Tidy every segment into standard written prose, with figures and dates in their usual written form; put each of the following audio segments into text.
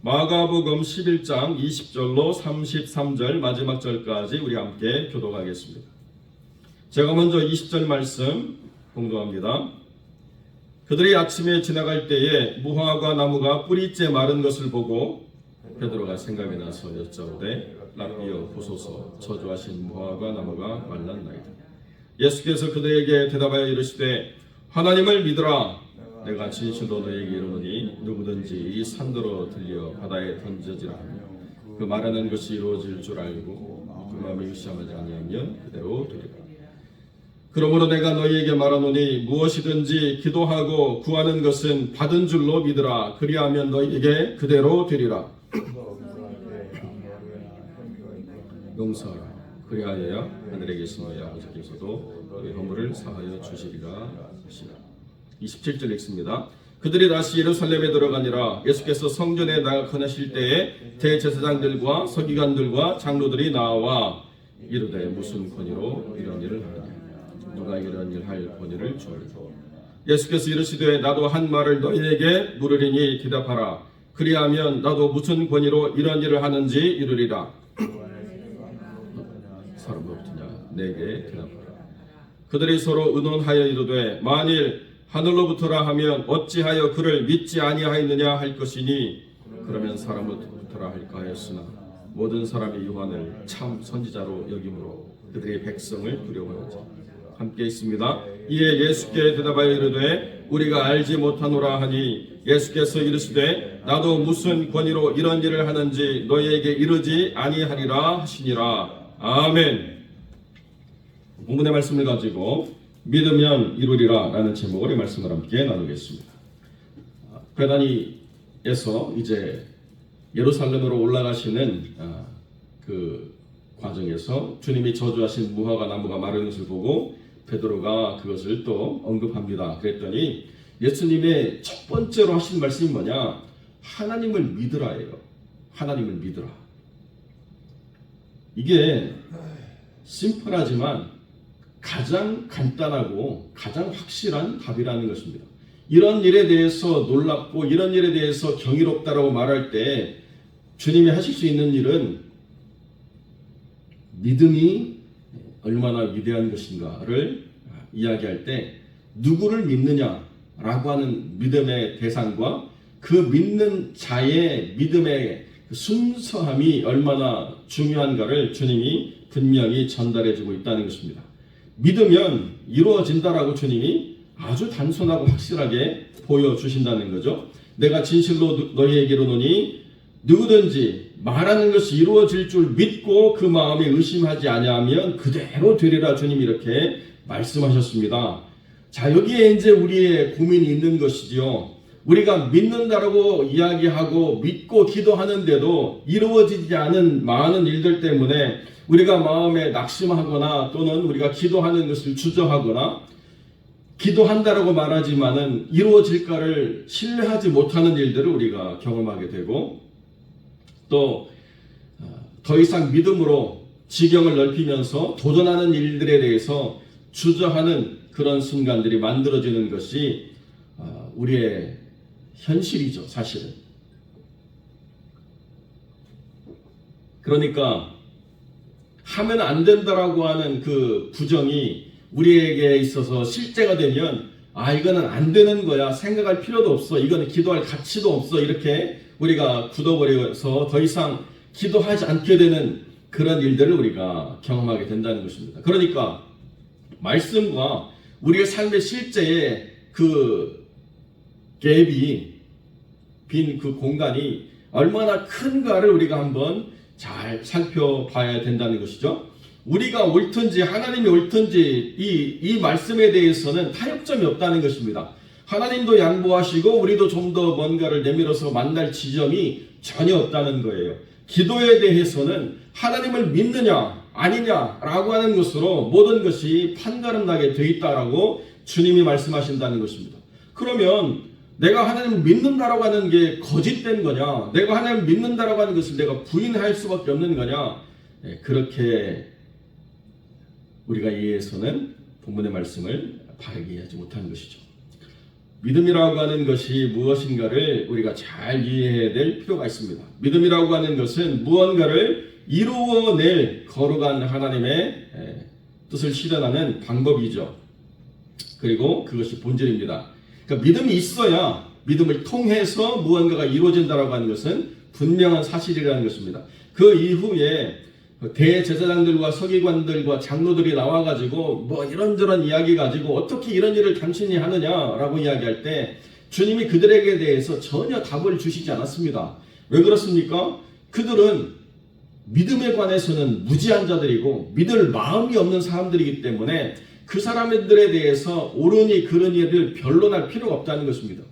마가복음 11장 20절로 33절 마지막 절까지 우리 함께 교독하겠습니다. 제가 먼저 20절 말씀 공독합니다. 그들이 아침에 지나갈 때에 무화과 나무가 뿌리째 마른 것을 보고 베드로가 생각이 나서 여짜오되 랍비여 보소서 저주하신 무화과 나무가 말랐나이다. 예수께서 그들에게 대답하여 이르시되 하나님을 믿으라. 내가 진실로 너에게 이르노니 누구든지 이 산더러 들려 바다에 던져지라 하며 그 말하는 것이 이루어질 줄 알고 그 마음에 의심하지 아니하면 그대로 되리라. 그러므로 내가 너희에게 말하노니 무엇이든지 기도하고 구하는 것은 받은 줄로 믿으라. 그리하면 너희에게 그대로 되리라. 용서하라. 그리하여야 하늘에 계신 너희 아버지께서도 너희 허물을 사하여 주시리라 하시라. 27절 읽습니다. 그들이 다시 예루살렘에 들어가니라. 예수께서 성전에 나가 거하실 때에 대제사장들과 서기관들과 장로들이 나와 이르되 무슨 권위로 이런 일을 하느냐. 누가 이런 일 할 권위를 주었느냐. 예수께서 이르시되 나도 한 말을 너희에게 물으리니 대답하라. 그리하면 나도 무슨 권위로 이런 일을 하는지 이르리라. 사람 없느냐 내게 대답하라. 그들이 서로 의논하여 이르되 만일 하늘로부터라 하면 어찌하여 그를 믿지 아니하였느냐 할 것이니 그러면 사람으로부터라 할까 하였으나 모든 사람이 요한을 참 선지자로 여김으로 그들의 백성을 두려워하지. 함께 있습니다. 이에 예수께 대답하여 이르되 우리가 알지 못하노라 하니 예수께서 이르시되 나도 무슨 권위로 이런 일을 하는지 너희에게 이르지 아니하리라 하시니라. 아멘. 본문의 말씀을 가지고 믿으면 이루리라 라는 제목으로 말씀을 함께 나누겠습니다. 베다니에서 이제 예루살렘으로 올라가시는 그 과정에서 주님이 저주하신 무화과 나무가 마른 것을 보고 베드로가 그것을 또 언급합니다. 그랬더니 예수님의 첫 번째로 하신 말씀이 뭐냐? 하나님을 믿으라예요. 하나님을 믿으라. 이게 심플하지만 가장 간단하고 가장 확실한 답이라는 것입니다. 이런 일에 대해서 놀랍고 이런 일에 대해서 경이롭다라고 말할 때 주님이 하실 수 있는 일은 믿음이 얼마나 위대한 것인가를 이야기할 때 누구를 믿느냐라고 하는 믿음의 대상과 그 믿는 자의 믿음의 순수함이 얼마나 중요한가를 주님이 분명히 전달해주고 있다는 것입니다. 믿으면 이루어진다라고 주님이 아주 단순하고 확실하게 보여주신다는 거죠. 내가 진실로 너희에게 이르노니 누구든지 말하는 것이 이루어질 줄 믿고 그 마음에 의심하지 아니하면 그대로 되리라. 주님이 이렇게 말씀하셨습니다. 자, 여기에 이제 우리의 고민이 있는 것이지요. 우리가 믿는다라고 이야기하고 믿고 기도하는데도 이루어지지 않은 많은 일들 때문에 우리가 마음에 낙심하거나 또는 우리가 기도하는 것을 주저하거나 기도한다라고 말하지만은 이루어질까를 신뢰하지 못하는 일들을 우리가 경험하게 되고 또 더 이상 믿음으로 지경을 넓히면서 도전하는 일들에 대해서 주저하는 그런 순간들이 만들어지는 것이 우리의 현실이죠, 사실은. 그러니까 하면 안 된다라고 하는 그 부정이 우리에게 있어서 실제가 되면 이거는 안 되는 거야. 생각할 필요도 없어. 이거는 기도할 가치도 없어. 이렇게 우리가 굳어버려서 더 이상 기도하지 않게 되는 그런 일들을 우리가 경험하게 된다는 것입니다. 그러니까 말씀과 우리의 삶의 실제의 그 갭이 빈 그 공간이 얼마나 큰가를 우리가 한번 잘 살펴봐야 된다는 것이죠. 우리가 옳든지 하나님이 옳든지 이 말씀에 대해서는 타협점이 없다는 것입니다. 하나님도 양보하시고 우리도 좀 더 뭔가를 내밀어서 만날 지점이 전혀 없다는 거예요. 기도에 대해서는 하나님을 믿느냐 아니냐라고 하는 것으로 모든 것이 판가름 나게 돼 있다라고 주님이 말씀하신다는 것입니다. 그러면 내가 하나님을 믿는다라고 하는 게 거짓된 거냐? 내가 하나님을 믿는다라고 하는 것을 내가 부인할 수밖에 없는 거냐? 그렇게 우리가 이해해서는 본문의 말씀을 바르게 이해하지 못하는 것이죠. 믿음이라고 하는 것이 무엇인가를 우리가 잘 이해해야 될 필요가 있습니다. 믿음이라고 하는 것은 무언가를 이루어낼 거룩한 하나님의 뜻을 실현하는 방법이죠. 그리고 그것이 본질입니다. 그러니까 믿음이 있어야 믿음을 통해서 무언가가 이루어진다라고 하는 것은 분명한 사실이라는 것입니다. 그 이후에 대제사장들과 서기관들과 장로들이 나와가지고 뭐 이런저런 이야기 가지고 어떻게 이런 일을 당신이 하느냐라고 이야기할 때 주님이 그들에게 대해서 전혀 답을 주시지 않았습니다. 왜 그렇습니까? 그들은 믿음에 관해서는 무지한 자들이고 믿을 마음이 없는 사람들이기 때문에 그 사람들에 대해서 옳으니 그르니를 변론할 필요가 없다는 것입니다.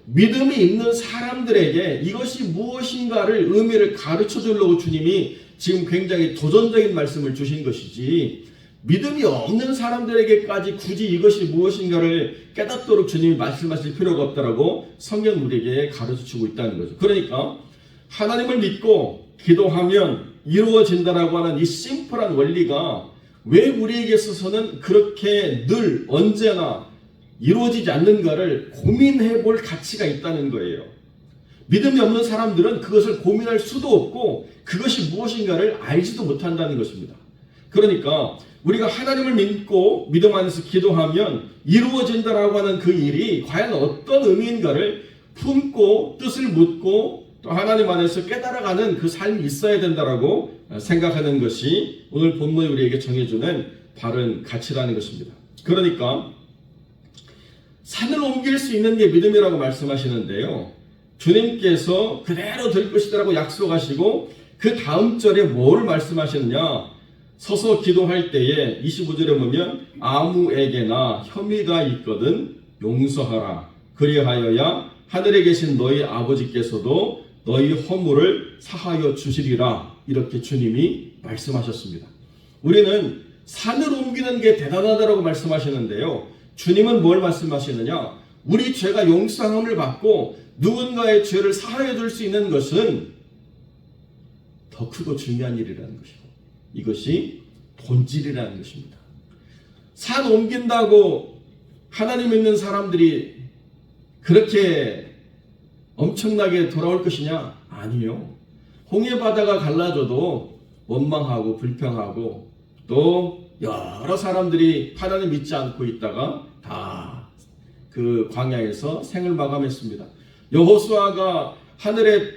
믿음이 있는 사람들에게 이것이 무엇인가를 의미를 가르쳐 주려고 주님이 지금 굉장히 도전적인 말씀을 주신 것이지, 믿음이 없는 사람들에게까지 굳이 이것이 무엇인가를 깨닫도록 주님이 말씀하실 필요가 없다라고 성경 우리에게 가르쳐주고 있다는 거죠. 그러니까 하나님을 믿고 기도하면 이루어진다라고 하는 이 심플한 원리가 왜 우리에게 있어서는 그렇게 늘 언제나 이루어지지 않는가를 고민해 볼 가치가 있다는 거예요. 믿음이 없는 사람들은 그것을 고민할 수도 없고 그것이 무엇인가를 알지도 못한다는 것입니다. 그러니까 우리가 하나님을 믿고 믿음 안에서 기도하면 이루어진다라고 하는 그 일이 과연 어떤 의미인가를 품고 뜻을 묻고 또 하나님 안에서 깨달아가는 그 삶이 있어야 된다라고 생각하는 것이 오늘 본문이 우리에게 정해주는 바른 가치라는 것입니다. 그러니까 산을 옮길 수 있는 게 믿음이라고 말씀하시는데요. 주님께서 그대로 될 것이라고 약속하시고 그 다음 절에 뭘 말씀하시느냐? 서서 기도할 때에 25절에 보면 아무에게나 혐의가 있거든 용서하라. 그리하여야 하늘에 계신 너희 아버지께서도 너희 허물을 사하여 주시리라. 이렇게 주님이 말씀하셨습니다. 우리는 산을 옮기는 게 대단하다고 말씀하시는데요. 주님은 뭘 말씀하시느냐? 우리 죄가 용서함을 받고 누군가의 죄를 사하여 줄 수 있는 것은 더 크고 중요한 일이라는 것이고 이것이 본질이라는 것입니다. 산 옮긴다고 하나님 믿는 사람들이 그렇게 엄청나게 돌아올 것이냐? 아니요. 홍해바다가 갈라져도 원망하고 불평하고 또 여러 사람들이 하나님 믿지 않고 있다가 다 그 광야에서 생을 마감했습니다. 여호수아가 하늘의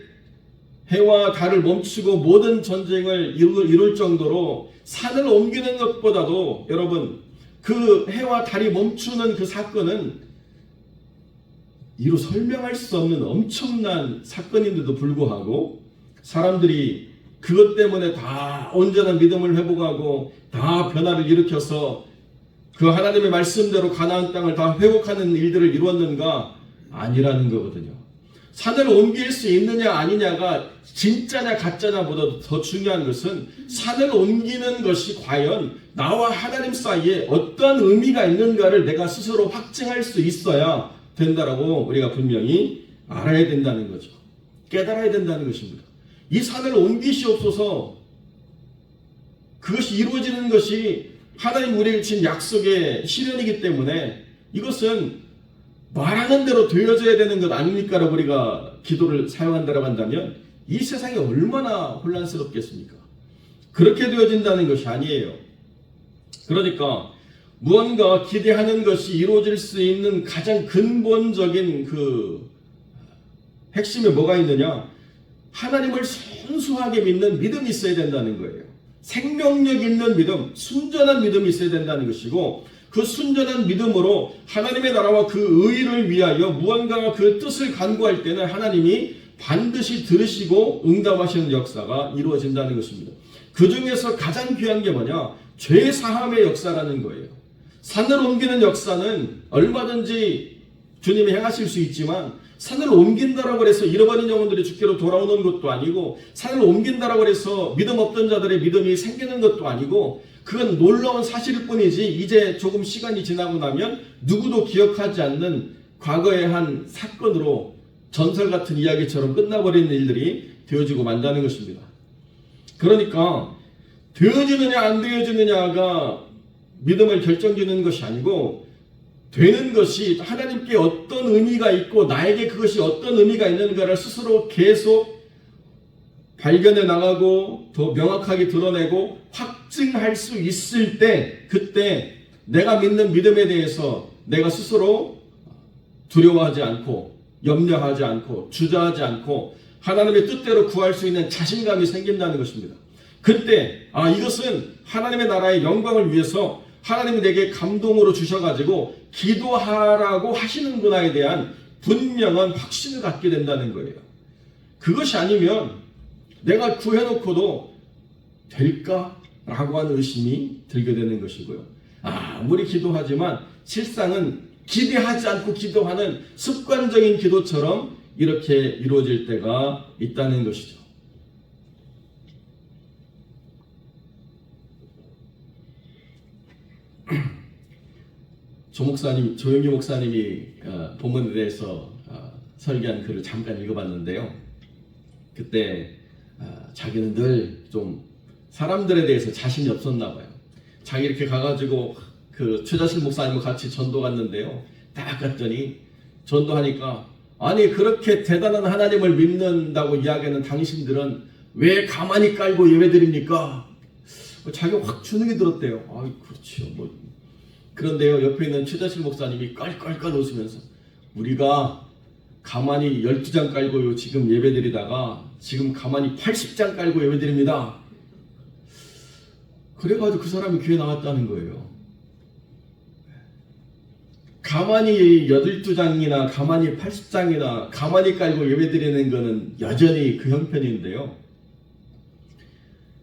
해와 달을 멈추고 모든 전쟁을 이룰 정도로 산을 옮기는 것보다도 여러분 그 해와 달이 멈추는 그 사건은 이루 설명할 수 없는 엄청난 사건인데도 불구하고 사람들이 그것 때문에 다 온전한 믿음을 회복하고 다 변화를 일으켜서 그 하나님의 말씀대로 가나안 땅을 다 회복하는 일들을 이루었는가? 아니라는 거거든요. 산을 옮길 수 있느냐 아니냐가 진짜냐 가짜냐보다 더 중요한 것은 산을 옮기는 것이 과연 나와 하나님 사이에 어떤 의미가 있는가를 내가 스스로 확증할 수 있어야 된다라고 우리가 분명히 알아야 된다는 거죠. 깨달아야 된다는 것입니다. 이 산을 옮기시옵소서. 그것이 이루어지는 것이 하나님 우리에게 주신 약속의 실현이기 때문에 이것은 말하는 대로 되어져야 되는 것 아닙니까? 라고 우리가 기도를 사용한다고 한다면 이 세상이 얼마나 혼란스럽겠습니까? 그렇게 되어진다는 것이 아니에요. 그러니까 무언가 기대하는 것이 이루어질 수 있는 가장 근본적인 그 핵심에 뭐가 있느냐? 하나님을 순수하게 믿는 믿음이 있어야 된다는 거예요. 생명력 있는 믿음, 순전한 믿음이 있어야 된다는 것이고 그 순전한 믿음으로 하나님의 나라와 그 의를 위하여 무언가 그 뜻을 간구할 때는 하나님이 반드시 들으시고 응답하시는 역사가 이루어진다는 것입니다. 그 중에서 가장 귀한 게 뭐냐? 죄 사함의 역사라는 거예요. 산을 옮기는 역사는 얼마든지 주님이 행하실 수 있지만 산을 옮긴다라고 해서 잃어버린 영혼들이 주께로 돌아오는 것도 아니고 산을 옮긴다라고 해서 믿음 없던 자들의 믿음이 생기는 것도 아니고 그건 놀라운 사실일 뿐이지 이제 조금 시간이 지나고 나면 누구도 기억하지 않는 과거의 한 사건으로 전설 같은 이야기처럼 끝나버리는 일들이 되어지고 만다는 것입니다. 그러니까 되어지느냐 안 되어지느냐가 믿음을 결정짓는 것이 아니고 되는 것이 하나님께 어떤 의미가 있고 나에게 그것이 어떤 의미가 있는가를 스스로 계속 발견해 나가고 더 명확하게 드러내고 확증할 수 있을 때, 그때 내가 믿는 믿음에 대해서 내가 스스로 두려워하지 않고 염려하지 않고 주저하지 않고 하나님의 뜻대로 구할 수 있는 자신감이 생긴다는 것입니다. 그때 이것은 하나님의 나라의 영광을 위해서 하나님이 내게 감동으로 주셔가지고 기도하라고 하시는구나에 대한 분명한 확신을 갖게 된다는 거예요. 그것이 아니면 내가 구해놓고도 될까라고 하는 의심이 들게 되는 것이고요. 아무리 기도하지만 실상은 기대하지 않고 기도하는 습관적인 기도처럼 이렇게 이루어질 때가 있다는 것이죠. 조영기 목사님이 본문에 대해서 설계한 글을 잠깐 읽어봤는데요. 그때 자기는 늘 좀 사람들에 대해서 자신이 없었나 봐요. 자기 이렇게 가가지고 그 최자실 목사님과 같이 전도 갔는데요. 딱 갔더니 전도하니까 아니 그렇게 대단한 하나님을 믿는다고 이야기하는 당신들은 왜 가만히 깔고 예배드립니까? 자기가 확 주눅이 들었대요. 그렇죠. 그런데요, 옆에 있는 최자실 목사님이 깔깔깔 웃으면서 우리가 가만히 12장 깔고요 지금 예배드리다가 지금 가만히 80장 깔고 예배드립니다. 그래가지고 그 사람이 귀에 나왔다는 거예요. 가만히 12장이나 가만히 80장이나 가만히 깔고 예배드리는 거는 여전히 그 형편인데요.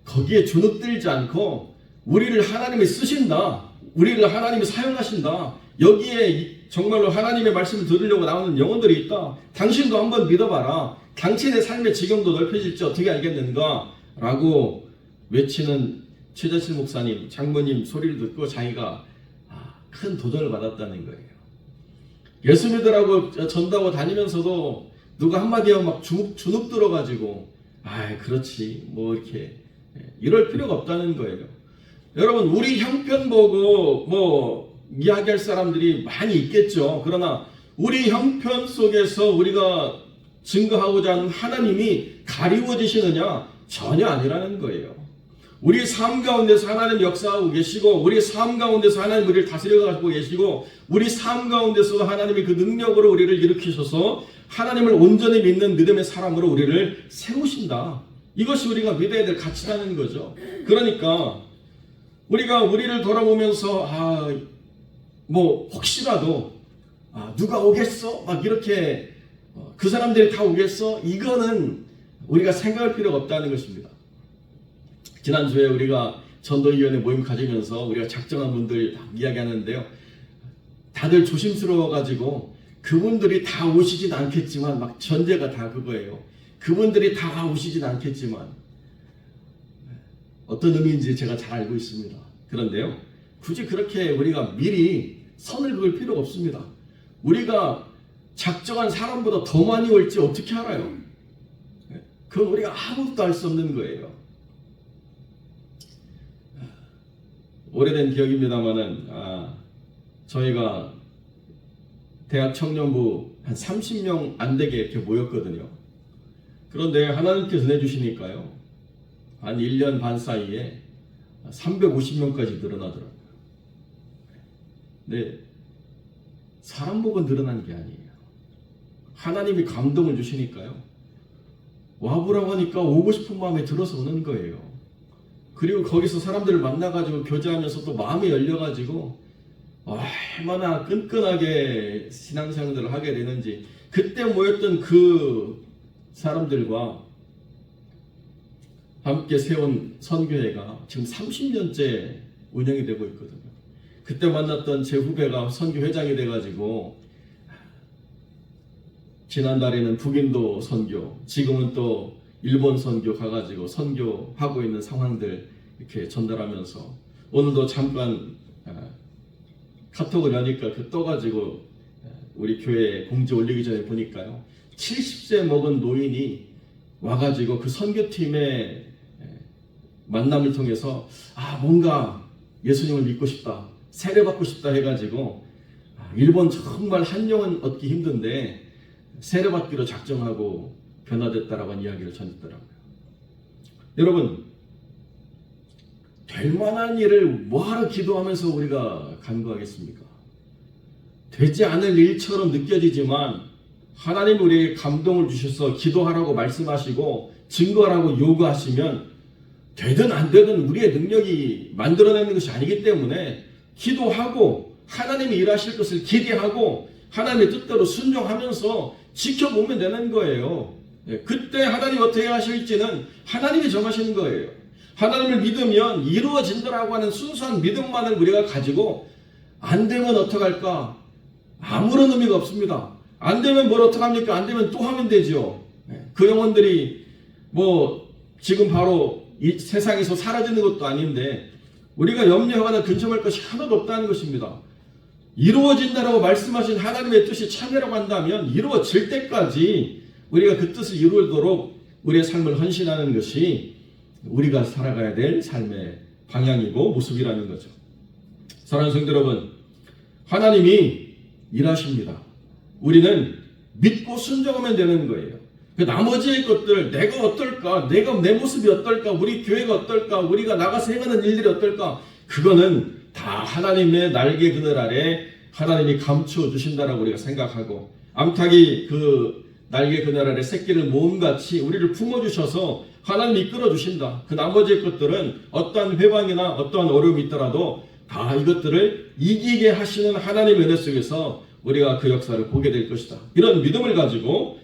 거기에 주눅들지 않고 우리를 하나님이 쓰신다. 우리를 하나님이 사용하신다. 여기에 정말로 하나님의 말씀을 들으려고 나오는 영혼들이 있다. 당신도 한번 믿어봐라. 당신의 삶의 지경도 넓혀질지 어떻게 알겠는가? 라고 외치는 최자실 목사님, 장모님 소리를 듣고 자기가 큰 도전을 받았다는 거예요. 예수 믿으라고 전도하고 다니면서도 누가 한마디 하면 막 주눅 들어가지고 그렇지 이렇게 이럴 필요가 없다는 거예요. 여러분, 우리 형편 보고 이야기할 사람들이 많이 있겠죠. 그러나 우리 형편 속에서 우리가 증거하고자 하는 하나님이 가리워지시느냐? 전혀 아니라는 거예요. 우리 삶 가운데서 하나님 역사하고 계시고 우리 삶 가운데서 하나님 우리를 다스려가고 계시고 우리 삶 가운데서 하나님이 그 능력으로 우리를 일으키셔서 하나님을 온전히 믿는 믿음의 사람으로 우리를 세우신다. 이것이 우리가 믿어야 될 가치라는 거죠. 그러니까 우리가 우리를 돌아보면서 혹시라도 누가 오겠어? 막 이렇게 그 사람들이 다 오겠어? 이거는 우리가 생각할 필요가 없다는 것입니다. 지난주에 우리가 전도위원회 모임 가지면서 우리가 작정한 분들 이야기하는데요. 다들 조심스러워가지고 그분들이 다 오시진 않겠지만 막 전제가 다 그거예요. 그분들이 다 오시진 않겠지만 어떤 의미인지 제가 잘 알고 있습니다. 그런데요, 굳이 그렇게 우리가 미리 선을 그을 필요가 없습니다. 우리가 작정한 사람보다 더 많이 올지 어떻게 알아요? 그건 우리가 아무것도 알 수 없는 거예요. 오래된 기억입니다만은 저희가 대학 청년부 한 30명 안 되게 이렇게 모였거든요. 그런데 하나님께서 내주시니까요, 한 1년 반 사이에 350명까지 늘어나더라고요. 근데 사람 보고 늘어난 게 아니에요. 하나님이 감동을 주시니까요, 와보라고 하니까 오고 싶은 마음이 들어서 오는 거예요. 그리고 거기서 사람들을 만나가지고 교제하면서 또 마음이 열려가지고 얼마나 끈끈하게 신앙생활을 하게 되는지, 그때 모였던 그 사람들과 함께 세운 선교회가 지금 30년째 운영이 되고 있거든요. 그때 만났던 제 후배가 선교회장이 돼가지고 지난달에는 북인도 선교, 지금은 또 일본 선교 가가지고 선교하고 있는 상황들 이렇게 전달하면서, 오늘도 잠깐 카톡을 여니까 떠가지고 우리 교회 공지 올리기 전에 보니까요, 70세 먹은 노인이 와가지고 그 선교팀의 만남을 통해서 뭔가 예수님을 믿고 싶다, 세례받고 싶다 해가지고 일본 정말 한 영혼 얻기 힘든데 세례받기로 작정하고 변화됐다라고 하는 이야기를 전했더라고요. 여러분, 될 만한 일을 뭐하러 기도하면서 우리가 간구하겠습니까? 되지 않을 일처럼 느껴지지만 하나님 우리에게 감동을 주셔서 기도하라고 말씀하시고 증거하라고 요구하시면 되든 안 되든 우리의 능력이 만들어내는 것이 아니기 때문에 기도하고 하나님이 일하실 것을 기대하고 하나님의 뜻대로 순종하면서 지켜보면 되는 거예요. 그때 하나님이 어떻게 하실지는 하나님이 정하시는 거예요. 하나님을 믿으면 이루어진다라고 하는 순수한 믿음만을 우리가 가지고 안 되면 어떡할까? 아무런 의미가 없습니다. 안 되면 뭘 어떡합니까? 안 되면 또 하면 되죠. 그 영혼들이 뭐 지금 바로 이 세상에서 사라지는 것도 아닌데 우리가 염려하거나 근심할 것이 하나도 없다는 것입니다. 이루어진다라고 말씀하신 하나님의 뜻이 참여라고 한다면 이루어질 때까지 우리가 그 뜻을 이루도록 우리의 삶을 헌신하는 것이 우리가 살아가야 될 삶의 방향이고 모습이라는 거죠. 사랑하는 성도 여러분, 하나님이 일하십니다. 우리는 믿고 순종하면 되는 거예요. 그 나머지의 것들, 내가 어떨까, 내 모습이 어떨까, 우리 교회가 어떨까, 우리가 나가서 행하는 일들이 어떨까, 그거는 다 하나님의 날개 그늘 아래 하나님이 감추어 주신다라고 우리가 생각하고, 암탉이 그 날개 그늘 아래 새끼를 모음같이 우리를 품어주셔서 하나님이 이끌어 주신다. 그 나머지 것들은 어떠한 회방이나 어떠한 어려움이 있더라도 다 이것들을 이기게 하시는 하나님의 은혜 속에서 우리가 그 역사를 보게 될 것이다. 이런 믿음을 가지고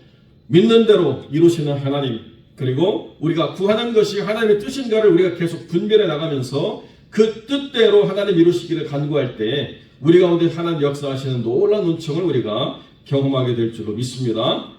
믿는 대로 이루시는 하나님, 그리고 우리가 구하는 것이 하나님의 뜻인가를 우리가 계속 분별해 나가면서 그 뜻대로 하나님 이루시기를 간구할 때 우리 가운데 하나님 역사하시는 놀라운 은총을 우리가 경험하게 될 줄로 믿습니다.